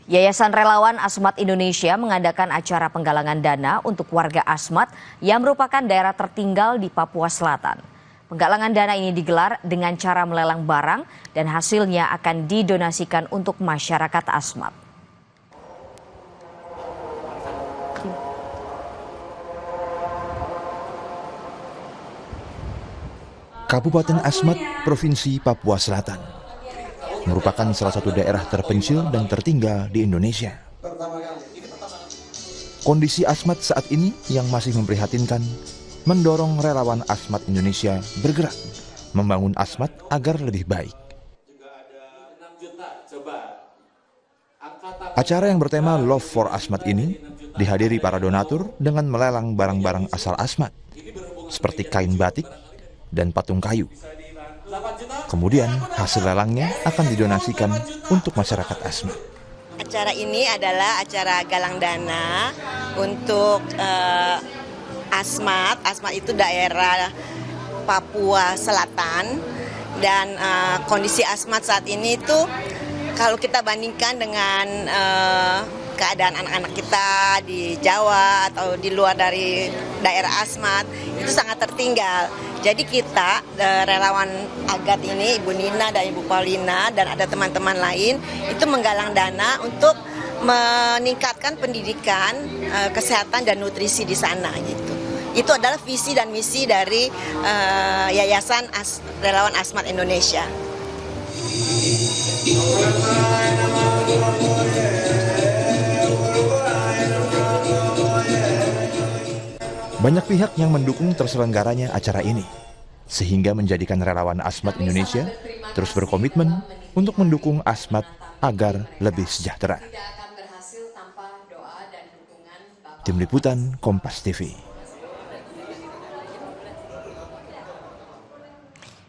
Yayasan Relawan Asmat Indonesia mengadakan acara penggalangan dana untuk warga Asmat yang merupakan daerah tertinggal di Papua Selatan. Penggalangan dana ini digelar dengan cara melelang barang dan hasilnya akan didonasikan untuk masyarakat Asmat. Kabupaten Asmat, Provinsi Papua Selatan, merupakan salah satu daerah terpencil dan tertinggal di Indonesia. Kondisi Asmat saat ini yang masih memprihatinkan mendorong relawan Asmat Indonesia bergerak membangun Asmat agar lebih baik. Acara yang bertema Love for Asmat ini dihadiri para donatur dengan melelang barang-barang asal Asmat seperti kain batik dan patung kayu. Kemudian hasil lelangnya akan didonasikan untuk masyarakat Asmat. Acara ini adalah acara galang dana untuk Asmat. Asmat itu daerah Papua Selatan dan kondisi Asmat saat ini itu kalau kita bandingkan dengan keadaan anak-anak kita di Jawa atau di luar dari daerah Asmat itu sangat tertinggal. Jadi kita relawan Agat ini, Ibu Nina dan Ibu Paulina dan ada teman-teman lain itu menggalang dana untuk meningkatkan pendidikan, kesehatan dan nutrisi di sana gitu. Itu adalah visi dan misi dari Yayasan Relawan Asmat Indonesia. Banyak pihak yang mendukung terselenggaranya acara ini, sehingga menjadikan relawan Asmat Indonesia terus berkomitmen untuk mendukung Asmat agar lebih sejahtera. Tim Liputan Kompas TV.